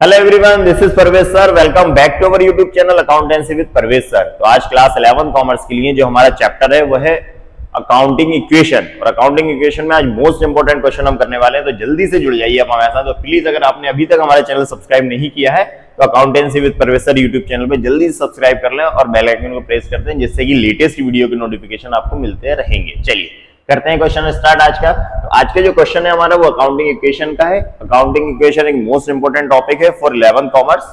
Hello everyone, this is Parvez sir. Welcome back to our YouTube channel accountancy with Parvez sir. तो आज class 11 commerce के लिए जो हमारा चैप्टर है वो है अकाउंटिंग इक्वेशन। और अकाउंटिंग इक्वेशन में आज मोस्ट इंपोर्टेंट क्वेश्चन हम करने वाले हैं, तो जल्दी से जुड़ जाइए हमारे साथ। तो प्लीज अगर आपने अभी तक हमारे चैनल सब्सक्राइब नहीं किया है तो accountancy with Parvez sir YouTube channel पे जल्दी से सब्सक्राइब कर लें और बेल आइकन को प्रेस कर दें, जिससे कि लेटेस्ट वीडियो के नोटिफिकेशन आपको मिलते रहेंगे। चलिए करते हैं क्वेश्चन स्टार्ट आज का। तो आज का जो क्वेश्चन है हमारा वो अकाउंटिंग इक्वेशन का है। अकाउंटिंग इक्वेशन एक मोस्ट इंपोर्टेंट टॉपिक है फॉर 11 कॉमर्स।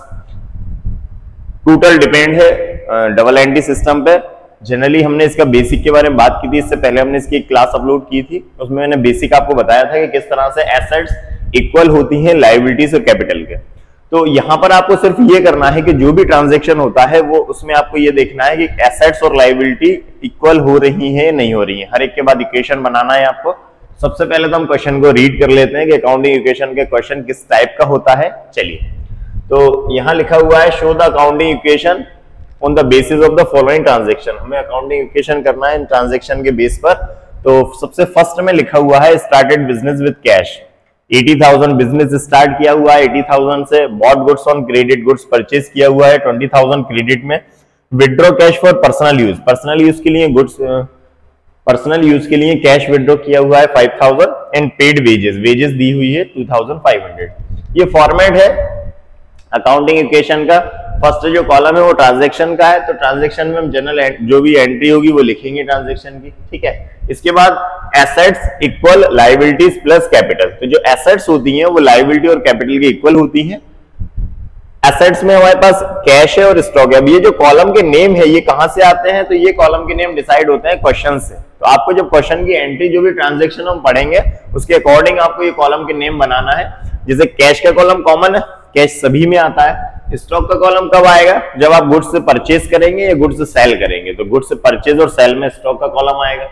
टोटल डिपेंड है डबल एंट्री सिस्टम पे। जनरली हमने इसका बेसिक के बारे में बात की थी, इससे पहले हमने इसकी एक क्लास अपलोड की थी, उसमें मैंने बेसिक आपको बताया था कि किस तरह से एसेट्स इक्वल होती हैं लायबिलिटीज और कैपिटल के। तो यहां पर आपको सिर्फ ये करना है कि जो भी ट्रांजैक्शन होता है वो उसमें आपको ये देखना है कि एसेट्स और लायबिलिटी इक्वल हो रही है नहीं हो रही है। हर एक के बाद इक्वेशन बनाना है आपको। सबसे पहले तो हम क्वेश्चन को रीड कर लेते हैं कि अकाउंटिंग इक्वेशन के क्वेश्चन किस टाइप का होता है। चलिए, तो यहां लिखा हुआ है show the accounting equation on the basis of the following transaction. हमें अकाउंटिंग इक्वेशन करना है इन ट्रांजैक्शन के बेस पर। तो सबसे फर्स्ट में लिखा हुआ है started business with cash. 80,000 business start किया हुआ है, 80,000 से bought goods on credit goods purchase किया हुआ है 20,000 क्रेडिट में। Withdraw cash for personal use, personal use के लिए गुड्स पर्सनल यूज के लिए कैश विड्रॉ किया हुआ है 5,000 एंड पेड वेजेस, वेजेस दी हुई है 2,500। ये फॉर्मेट है अकाउंटिंग इक्वेशन का। फर्स्ट जो कॉलम है वो ट्रांजैक्शन का है, तो ट्रांजैक्शन में हम जनरल जो भी एंट्री होगी वो लिखेंगे ट्रांजैक्शन की, ठीक है। इसके बाद assets equal liabilities plus capital. तो जो एसेट्स होती हैं वो लायबिलिटी और कैपिटल के इक्वल होती हैं। एसेट्स में हमारे पास कैश है और स्टॉक है। अब ये जो कॉलम के नेम है ये कहां से आते हैं, तो ये कॉलम के नेम डिसाइड होते हैं क्वेश्चन से। तो आपको जब क्वेश्चन की एंट्री जो भी ट्रांजैक्शन हम पढ़ेंगे उसके अकॉर्डिंग आपको ये कॉलम के नेम बनाना है। जैसे कैश का कॉलम कॉमन है, कैश सभी में आता है। स्टॉक का कॉलम कब आएगा, जब आप गुड्स से परचेज करेंगे या गुड्स से सेल करेंगे, तो गुड्स से परचेज और सेल में स्टॉक का कॉलम आएगा।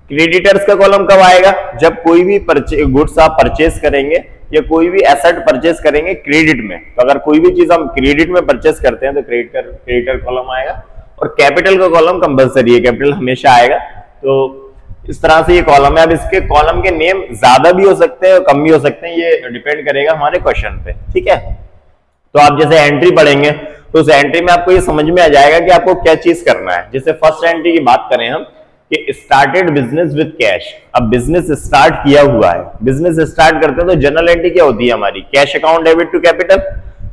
क्रेडिटर्स का कॉलम कब आएगा, जब कोई भी गुड्स आप परचेज करेंगे या कोई भी एसेट परचेज करेंगे क्रेडिट में। तो अगर कोई भी चीज हम क्रेडिट में परचेज करते हैं तो क्रेडिटर कॉलम आएगा। और कैपिटल का कॉलम कंपलसरी है, कैपिटल हमेशा आएगा। तो इस तरह से ये कॉलम है। अब इसके कॉलम के नेम ज्यादा भी हो सकते हैं और कम भी हो सकते हैं, ये डिपेंड करेगा हमारे क्वेश्चन पे, ठीक है। तो आप जैसे एंट्री पढ़ेंगे तो उस एंट्री में आपको ये समझ में आ जाएगा कि आपको क्या चीज करना है। जैसे फर्स्ट एंट्री की बात करें हम कि स्टार्टेड बिजनेस विद कैश। अब बिजनेस स्टार्ट किया हुआ है, बिजनेस स्टार्ट करते हैं तो जनरल एंट्री क्या होती है हमारी, cash account debit to capital.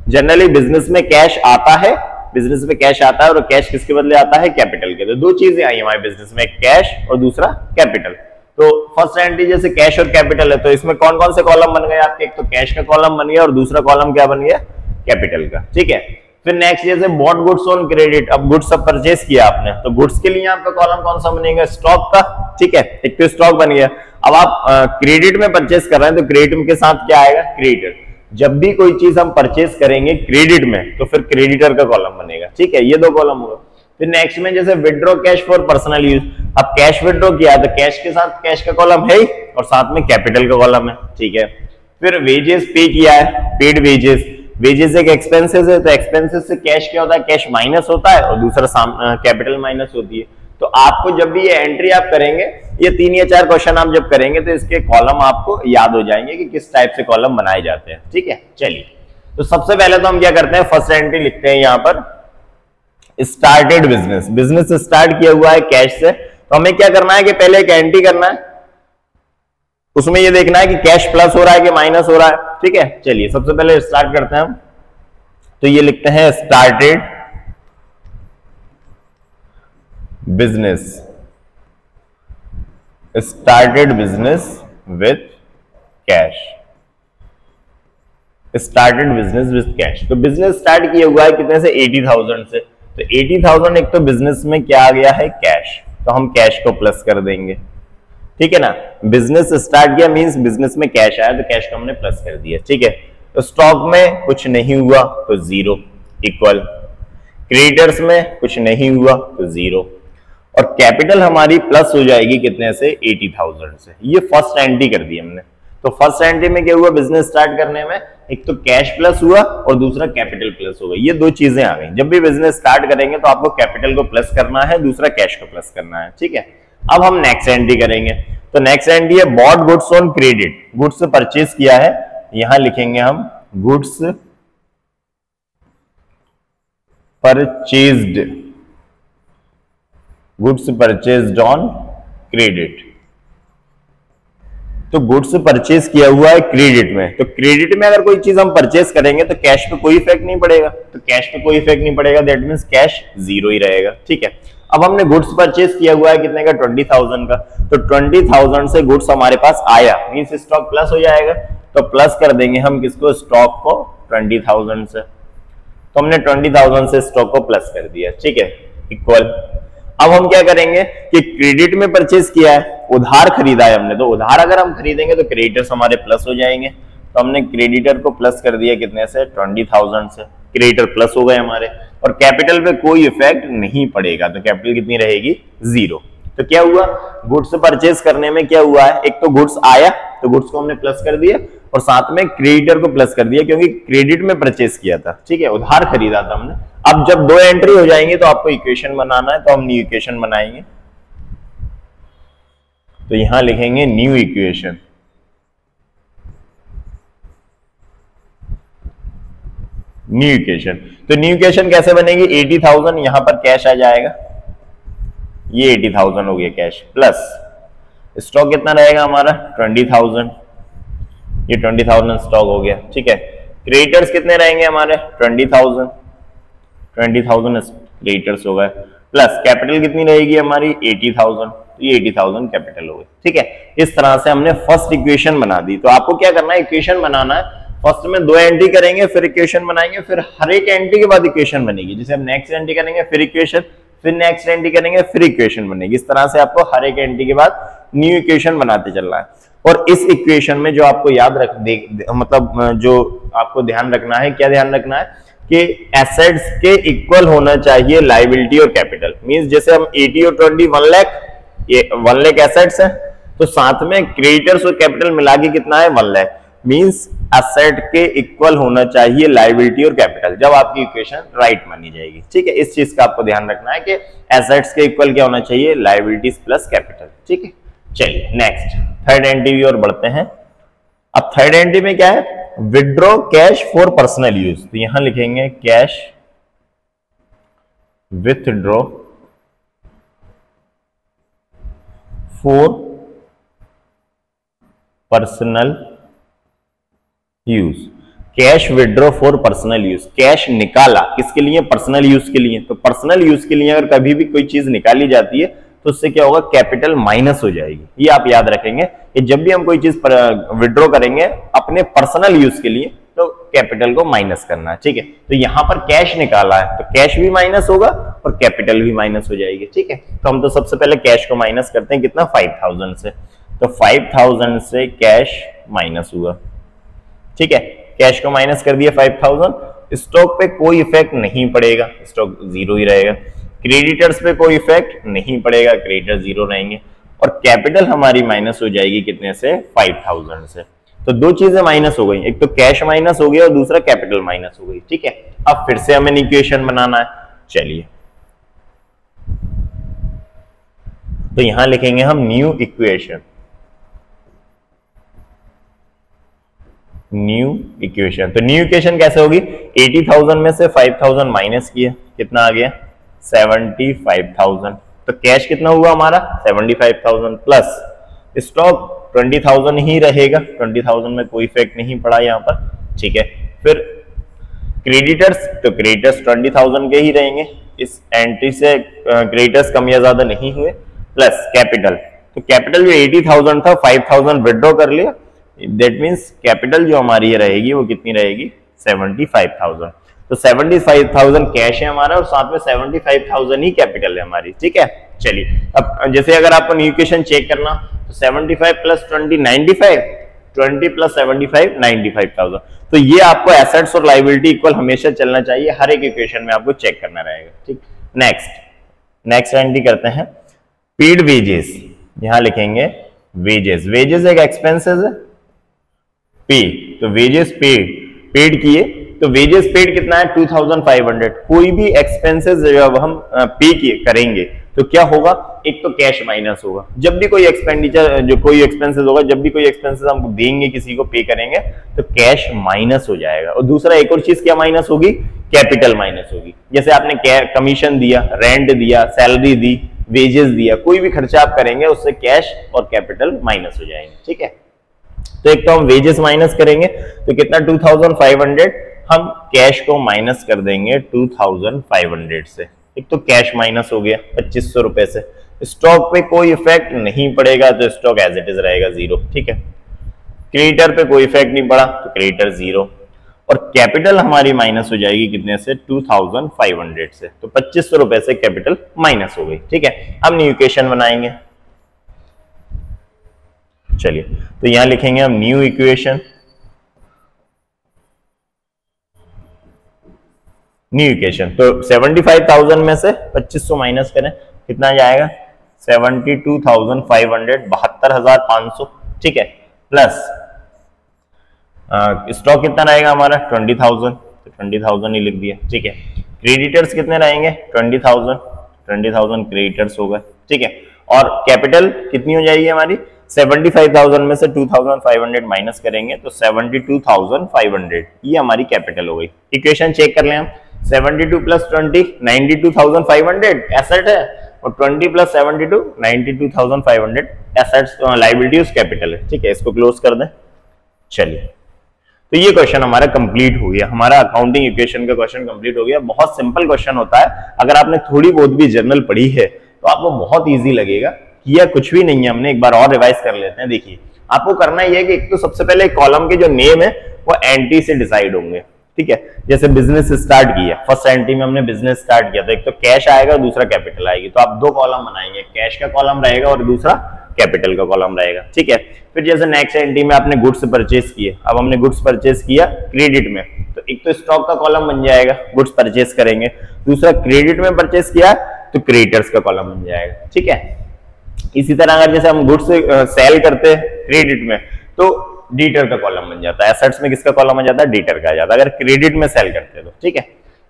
Generally business में कैश आता है, बिजनेस में कैश आता है और कैश किसके बदले आता है, कैपिटल के। तो दो चीजें आई हमारे बिजनेस में, कैश और दूसरा कैपिटल। तो फर्स्ट एंट्री जैसे कैश और कैपिटल है, तो इसमें कौन कौन से कॉलम बन गए आपके, एक तो कैश का कॉलम बन गया और दूसरा कॉलम क्या बन गया, कैपिटल का, ठीक है। फिर नेक्स्ट जैसे बॉट गुड्स ऑन क्रेडिट। अब गुड्स सब परचेज किया आपने, तो गुड्स के लिए आपका कॉलम कौन सा बनेगा, स्टॉक का, ठीक है। एक तो स्टॉक बन गया। अब आप क्रेडिट में परचेज कर रहे हैं तो क्रेडिट के साथ क्या आएगा, क्रेडिटर। जब भी कोई चीज हम परचेज करेंगे क्रेडिट में तो फिर क्रेडिटर का कॉलम बनेगा, ठीक है। ये दो कॉलम होगा। फिर नेक्स्ट में जैसे withdraw cash for personal use. अब कैश विड्रॉ किया तो कैश के साथ कैश का कॉलम है ही और साथ में कैपिटल का कॉलम है, ठीक है। फिर वेजेस पे किया है, पेड वेजेस। वेजेस एक एक्सपेंसेस है, तो एक्सपेंसेस से कैश क्या होता है, कैश माइनस होता है और दूसरा कैपिटल माइनस होती है। तो आपको जब भी ये एंट्री आप करेंगे, ये 3 या 4 क्वेश्चन आप जब करेंगे तो इसके कॉलम आपको याद हो जाएंगे कि किस टाइप से कॉलम बनाए जाते हैं, ठीक है। चलिए, तो सबसे पहले तो हम क्या करते हैं, फर्स्ट एंट्री लिखते हैं यहाँ पर स्टार्टेड बिजनेस। बिजनेस स्टार्ट किया हुआ है कैश से, तो हमें क्या करना है कि पहले एक एंट्री करना है, उसमें ये देखना है कि कैश प्लस हो रहा है कि माइनस हो रहा है, ठीक है। चलिए सबसे पहले स्टार्ट करते हैं हम। तो ये लिखते हैं started business, started business with cash, started business with cash. तो बिजनेस स्टार्ट किया हुआ है कितने से, 80,000 से। तो 80,000 एक तो बिजनेस में क्या आ गया है, कैश, तो हम कैश को प्लस कर देंगे, ठीक है ना। बिजनेस स्टार्ट किया मींस बिजनेस में कैश आया तो कैश को हमने प्लस कर दिया, ठीक है। तो स्टॉक में कुछ नहीं हुआ तो 0 इक्वल, क्रेडिटर्स में कुछ नहीं हुआ तो 0 और कैपिटल हमारी प्लस हो जाएगी कितने से, 80,000 से। ये फर्स्ट एंट्री कर दी हमने। तो फर्स्ट एंट्री में क्या हुआ, बिजनेस स्टार्ट करने में एक तो कैश प्लस हुआ और दूसरा कैपिटल प्लस हो गई। ये दो चीजें आ गई। जब भी बिजनेस स्टार्ट करेंगे तो आपको कैपिटल को प्लस करना है, दूसरा कैश को प्लस करना है, ठीक है। अब हम नेक्स्ट एंट्री करेंगे। तो नेक्स्ट एंट्री है bought goods on credit. Goods purchase किया है, यहां लिखेंगे हम goods purchased, goods purchased on credit. तो गुड्स परचेज किया हुआ है क्रेडिट में, तो क्रेडिट में अगर कोई चीज हम परचेज करेंगे तो कैश पे कोई इफेक्ट नहीं पड़ेगा, तो कैश पे कोई इफेक्ट नहीं पड़ेगा, दैट मींस कैश जीरो ही रहेगा। ठीक है, अब हमने गुड्स परचेज किया हुआ है कितने का, 20,000 का, तो 20,000 से गुड्स हमारे पास आया, मींस स्टॉक प्लस हो जाएगा, तो प्लस कर देंगे हम किसको, स्टॉक को 20,000 से, तो हमने 20,000 से स्टॉक को प्लस कर दिया। ठीक है, इक्वल। अब हम क्या करेंगे कि क्रेडिट में परचेज किया है, उधार खरीदा है हमने, तो उधार अगर हम खरीदेंगे तो क्रेडिटर्स हमारे प्लस हो जाएंगे, तो हमने क्रेडिटर को प्लस कर दिया कितने से, 20,000 से, क्रेडिटर प्लस हो गए हमारे, और कैपिटल पे कोई इफेक्ट नहीं पड़ेगा, तो कैपिटल कितनी रहेगी, जीरो। तो क्या हुआ, गुड्स परचेज करने में क्या हुआ है, एक तो गुड्स आया तो गुड्स को हमने प्लस कर दिया, और साथ में क्रेडिटर को प्लस कर दिया क्योंकि क्रेडिट में परचेज किया था। ठीक है, उधार खरीदा था हमने। अब जब दो एंट्री हो जाएंगे तो आपको इक्वेशन बनाना है, तो हम न्यू इक्वेशन बनाएंगे, तो यहां लिखेंगे न्यू इक्वेशन। न्यू इक्वेशन, तो न्यू इक्वेशन कैसे बनेगी, 80,000 यहां पर कैश आ जाएगा, ये 80,000 हो गया कैश, प्लस स्टॉक कितना रहेगा हमारा 20,000, ये 20,000 स्टॉक हो गया। ठीक है, क्रेडिटर्स कितने रहेंगे हमारे 20,000 क्रेडिटर्स हो गए, प्लस कैपिटल कितनी रहेगी हमारी 80,000, ये 80,000 कैपिटल हो गई। ठीक है, इस तरह से हमने फर्स्ट इक्वेशन बना दी। तो आपको क्या करना है, इक्वेशन बनाना है, फर्स्ट में दो एंट्री करेंगे, फिर इक्वेशन बनाएंगे, फिर हर एक एंट्री के बाद इक्वेशन बनेगी, जैसे हम नेक्स्ट एंट्री करेंगे फिर इक्वेशन, फिर नेक्स्ट एंट्री करेंगे फिर इक्वेशन बनेगी। इस तरह से आपको हर एक एंट्री के बाद न्यू इक्वेशन बनाते चलना है। और इस इक्वेशन में जो आपको याद मतलब जो आपको ध्यान रखना है, क्या ध्यान रखना है कि एसेट्स के इक्वल होना चाहिए लायबिलिटी और कैपिटल। मींस जैसे हम 80 और 20 1 लाख, ये 1 लाख एसेट्स है, तो साथ में क्रेडिटर्स और कैपिटल मिला के कितना है 1 लाख, मींस एसेट के इक्वल होना चाहिए लायबिलिटी और कैपिटल, जब आपकी इक्वेशन राइट मानी जाएगी। ठीक है, इस चीज का आपको ध्यान रखना है कि एसेट्स के इक्वल क्या होना चाहिए, लायबिलिटीज प्लस कैपिटल। ठीक है, चलिए नेक्स्ट थर्ड एंट्री की ओर बढ़ते हैं। अब थर्ड एंट्री में क्या है, withdraw cash for personal use, तो यहां लिखेंगे cash withdraw for personal use, cash withdraw for personal use, cash निकाला किसके लिए, पर्सनल यूज के लिए। तो पर्सनल यूज के लिए अगर कभी भी कोई चीज निकाली जाती है तो उससे क्या होगा, कैपिटल माइनस हो जाएगी। ये आप याद रखेंगे कि जब भी हम कोई चीज विड्रॉ करेंगे अपने पर्सनल यूज के लिए तो कैपिटल को माइनस करना है। ठीक है, तो यहां पर कैश निकाला है तो कैश भी माइनस होगा और कैपिटल भी माइनस हो जाएगी। ठीक है, तो हम तो सबसे पहले कैश को माइनस करते हैं, कितना 5,000 से, तो 5,000 से कैश माइनस हुआ। ठीक है, कैश को माइनस कर दिया 5,000, स्टॉक पे कोई इफेक्ट नहीं पड़ेगा, स्टॉक जीरो ही रहेगा, क्रेडिटर्स पे कोई इफेक्ट नहीं पड़ेगा, क्रेडिटर जीरो रहेंगे, और कैपिटल हमारी माइनस हो जाएगी कितने से, 5,000 से। तो दो चीजें माइनस हो गई, एक तो कैश माइनस हो गया और दूसरा कैपिटल माइनस हो गई। ठीक है, अब फिर से हमें इक्वेशन बनाना है, चलिए तो यहां लिखेंगे हम न्यू इक्वेशन, न्यू इक्वेशन। तो न्यू इक्वेशन कैसे होगी, 80,000 में से 5,000 माइनस किया, कितना आ गया 75,000, तो कैश कितना हुआ हमारा 75,000, प्लस स्टॉक 20,000 ही रहेगा, 20,000 में कोई इफेक्ट नहीं पड़ा यहाँ पर। ठीक है, फिर क्रेडिटर्स, तो क्रेडिटर्स 20,000 के ही रहेंगे, इस एंट्री से क्रेडिटर्स कम या ज्यादा नहीं हुए, प्लस कैपिटल, तो कैपिटल जो 80,000 था 5,000 विड्रॉ कर लिया, दैट मीन्स कैपिटल जो हमारी रहेगी वो कितनी रहेगी 75,000। तो 75,000 कैश है हमारा और साथ में 75,000 ही कैपिटल है हमारी। ठीक है, चलिए अब जैसे अगर आपको न्यू इक्वेशन चेक करना तो 75 प्लस 20 95, 20 प्लस 75 95,000। तो ये आपको एसेट्स और लायबिलिटी इक्वल हमेशा चलना चाहिए, हर एक इक्वेशन में आपको चेक करना रहेगा। ठीक, नेक्स्ट एंट्री करते हैं, पेड वेजेस, यहां लिखेंगे वेजेस, वेजेस एक एक्सपेंसेस है, पे, तो वेजेस पेड किए, तो वेजेस पेड कितना है 2,500। कोई भी एक्सपेंसेस जब हम पे करेंगे तो क्या होगा, एक तो कैश माइनस होगा, जब भी कोई एक्सपेंडिचर जो कोई एक्सपेंसेस होगा, जब भी कोई एक्सपेंसेस हम देंगे किसी को पे करेंगे तो कैश माइनस हो जाएगा, और दूसरा एक और चीज क्या माइनस होगी, कैपिटल माइनस होगी। जैसे आपने कमीशन दिया, रेंट दिया, सैलरी दी, वेजेस दिया, कोई भी खर्चा आप करेंगे उससे कैश और कैपिटल माइनस हो जाएंगे। ठीक है, तो एक तो हम वेजेस माइनस करेंगे तो कितना 2500, हम कैश को माइनस कर देंगे 2500 से। एक तो कैश माइनस हो गया 2500 रुपए से। स्टॉक पे कोई इफेक्ट नहीं पड़ेगा तो स्टॉक एज इट इज रहेगा 0। ठीक है, क्रेडिटर पे कोई इफेक्ट नहीं पड़ा तो क्रेडिटर 0, और कैपिटल हमारी माइनस हो जाएगी कितने से 2500 से, तो 2500 रुपए से कैपिटल माइनस हो गई। ठीक है, अब न्यू इक्वेशन बनाएंगे। चलिए, तो यहां लिखेंगे हम न्यू इक्वेशन। न्यू इक्वेशन तो 75,000 में से 2500 माइनस करें, कितना जाएगा 72,500, 72,500। ठीक है, प्लस स्टॉक कितना रहेगा हमारा 20,000, तो 20,000 ही लिख दिया। ठीक है, क्रेडिटर्स कितने रहेंगे 20,000, 20,000 क्रेडिटर्स होगा। ठीक है, और कैपिटल कितनी हो जाएगी हमारी 75,000 में से 2,500 माइनस करेंगे तो 72,500, ये हमारी कैपिटल हो गई। इक्वेशन चेक कर लें हम, 72 प्लस 20 92,500 एसेट है, और 20 प्लस 72 92,500 एसेट्स, लायबिलिटीज कैपिटल है। ठीक है, इसको क्लोज कर दें। चलिए, तो ये क्वेश्चन हमारा कंप्लीट हो गया, हमारा अकाउंटिंग इक्वेशन का क्वेश्चन कंप्लीट हो गया। बहुत सिंपल क्वेश्चन होता है, अगर आपने थोड़ी बहुत भी जर्नल पढ़ी है तो आपको बहुत इजी लगेगा। किया कुछ भी नहीं है हमने, एक बार और रिवाइज कर लेते हैं। देखिए, आपको करना यह है कि एक तो सबसे पहले कॉलम के जो नेम है वो एंट्री से डिसाइड होंगे। ठीक है, जैसे बिजनेस स्टार्ट किया, फर्स्ट एंट्री में हमने बिजनेस स्टार्ट किया, तो एक तो कैश आएगा, दूसरा कैपिटल आएगी, तो आप दो कॉलम बनाएंगे, कैश का कॉलम रहेगा और दूसरा कैपिटल का कॉलम रहेगा। ठीक है, फिर जैसे नेक्स्ट एंट्री में आपने गुड्स परचेस किए, अब हमने गुड्स परचेस किया क्रेडिट में, तो एक तो स्टॉक का कॉलम बन जाएगा, गुड्स परचेस करेंगे, दूसरा क्रेडिट में परचेस किया तो क्रेडिटर्स का कॉलम बन जाएगा। ठीक है, इसी तरह अगर जैसे हम गुड्स सेल करते हैं क्रेडिट में तो डेटर का कॉलम बन जाता है, एसेट्स में किसका कॉलम बन जाता है डेटर का आ जाता है अगर क्रेडिट में सेल करते हैं तो। ठीक है,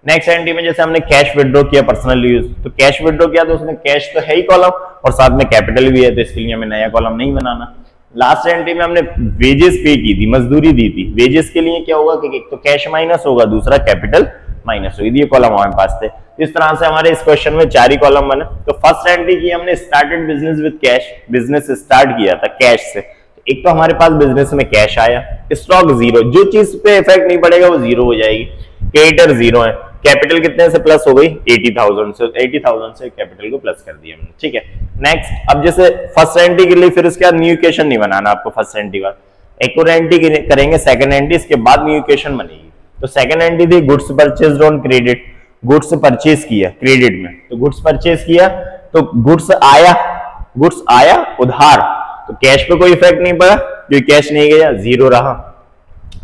नेक्स्ट एंट्री में जैसे हमने कैश विड्रॉ किया पर्सनल यूज, तो कैश विड्रॉ किया तो उसमें कैश तो है ही कॉलम और साथ में कैपिटल भी है, तो इसके लिए हमें नया कॉलम नहीं बनाना। लास्ट एंट्री में हमने वेजेस पे की थी, मजदूरी दी थी, वेजेस के लिए क्या होगा कि एक तो कैश माइनस होगा, दूसरा कैपिटल माइनस होगी, ये कॉलम हमारे पास थे। इस तरह से हमारे इस क्वेश्चन में 4 ही कॉलम बने। तो फर्स्ट एंट्री की हमने started business with cash, business start किया था कैश से, एक तो हमारे पास बिजनेस में कैश आया, स्टॉक 0, जो चीज पे इफेक्ट नहीं पड़ेगा वो 0 हो जाएगी, क्रेडिटर 0 है, कैपिटल कितने से प्लस हो गई 80,000 से, 80,000 से कैपिटल को प्लस कर दिया हमने। ठीक है, नेक्स्ट अब जैसे फर्स्ट एंट्री के लिए फिर उसके बाद न्यू इक्वेशन नहीं बनाना आपको, फर्स्ट एंट्री के बाद एक और एंट्री करेंगे, सेकंड एंट्री, इसके बाद न्यू इक्वेशन बनेगी। तो सेकंड एंट्री थी goods purchased on credit, goods purchase किया क्रेडिट में, तो गुड्स परचेज किया तो गुड्स आया उधार, तो कैश पे कोई इफेक्ट नहीं पड़ा क्योंकि कैश नहीं गया, 0 रहा।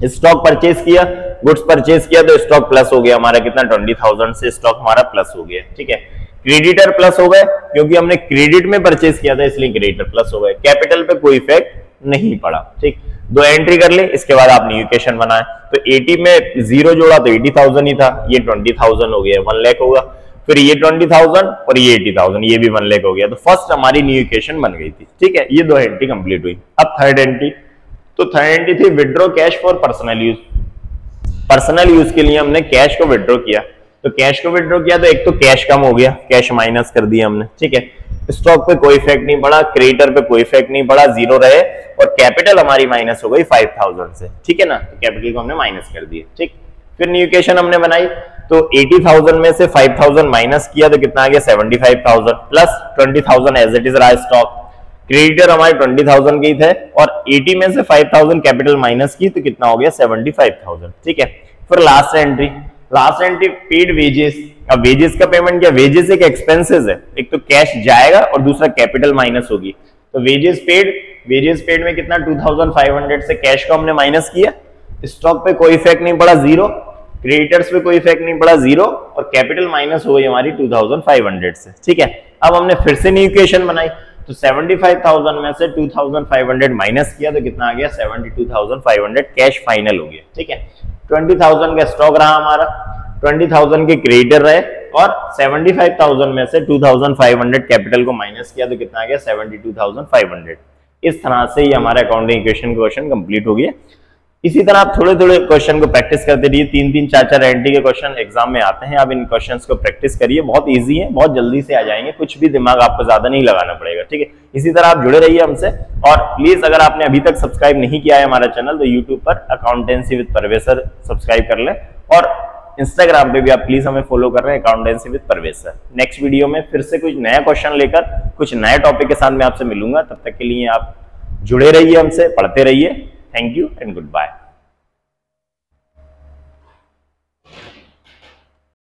स्टॉक परचेज किया, गुड्स परचेज किया तो स्टॉक प्लस हो गया हमारा, कितना 20,000 से स्टॉक हमारा प्लस हो गया। ठीक है, क्रेडिटर प्लस हो गए क्योंकि हमने क्रेडिट में परचेज किया था इसलिए क्रेडिटर प्लस हो गए, कैपिटल पे कोई इफेक्ट नहीं पड़ा। ठीक, 2 एंट्री कर ले, इसके बाद आप न्यू इक्वेशन बनाए, तो 80 में 0 जोड़ा तो 80,000 ही था, ये 20,000 हो गया, 1 लाख होगा, फिर ये 20,000 और ये 80,000, ये भी 1 लाख हो गया, तो फर्स्ट हमारी न्यू इक्वेशन बन गई थी। ठीक है, ये 2 एंट्री कंप्लीट हुई। अब थर्ड एंट्री, तो थर्ड एंट्री थी withdraw cash for personal use, personal use के लिए हमने कैश को विड्रॉ किया, तो कैश को विड्रॉ किया तो एक तो कैश कम हो गया, कैश माइनस कर दिया हमने। ठीक है, स्टॉक पे कोई इफेक्ट नहीं पड़ा, क्रेडिटर पे कोई इफेक्ट नहीं पड़ा, 0 रहे, और कैपिटल हमारी माइनस हो गई 5,000 से। ठीक है ना, तो कैपिटल को हमने माइनस कर दिया। ठीक, फिर न्यू इक्वेशन हमने बनाई, तो 80,000 में से 5,000 माइनस किया तो कितना आ गया 75,000, प्लस 20,000 एज इट इज रहा स्टॉक, क्रेडिटर हमारे 20,000 के थे, और 80 में से 5,000 कैपिटल माइनस की तो कितना हो गया 75,000। ठीक है, फिर लास्ट एंट्री पेड वेजेस। अब वेजेस का पेमेंट क्या, वेजेस एक एक्सपेंसेस है, एक तो कैश जाएगा और दूसरा कैपिटल माइनस होगी, तो वेजेस पेड में कितना 2,500 से कैश को हमने माइनस किया, स्टॉक पे कोई इफेक्ट नहीं पड़ा 0, क्रेडिटर्स पे कोई इफेक्ट नहीं पड़ा 0, और कैपिटल माइनस हो गई हमारी 2,500 से। ठीक है, अब हमने फिर से न्यू इक्वेशन बनाई, तो 75,000 में से 2,500 माइनस किया तो कितना आ गया 72,500, कैश फाइनल हो गया। ठीक है, 20,000 का स्टॉक रहा हमारा, 20,000 के क्रेडिटर रहे, और 75,000 में से 2,500 कैपिटल को माइनस किया तो कितना आ गया 72,500। इस तरह से ही हमारा अकाउंटिंग इक्वेशन क्वेश्चन कंप्लीट हो गया। इसी तरह आप थोड़े थोड़े क्वेश्चन को प्रैक्टिस करते रहिए। 3-3 4-4 एंटी के क्वेश्चन एग्जाम में आते हैं, आप इन क्वेश्चंस को प्रैक्टिस करिए, बहुत इजी है, बहुत जल्दी से आ जाएंगे, कुछ भी दिमाग आपको ज्यादा नहीं लगाना पड़ेगा, ठीक है। इसी तरह आप जुड़े रहिए हमसे, और प्लीज अगर आपने अभी तक सब्सक्राइब नहीं किया है हमारा चैनल, तो यूट्यूब पर accountancy with Parvez sir subscribe कर लें, और इंस्टाग्राम पे भी आप प्लीज हमें फॉलो कर रहे हैं, accountancy with Parvez sir. Next video में फिर से कुछ नया क्वेश्चन लेकर कुछ नए टॉपिक के साथ मैं आपसे मिलूंगा। तब तक के लिए आप जुड़े रहिए हमसे, पढ़ते रहिए। Thank you and good bye.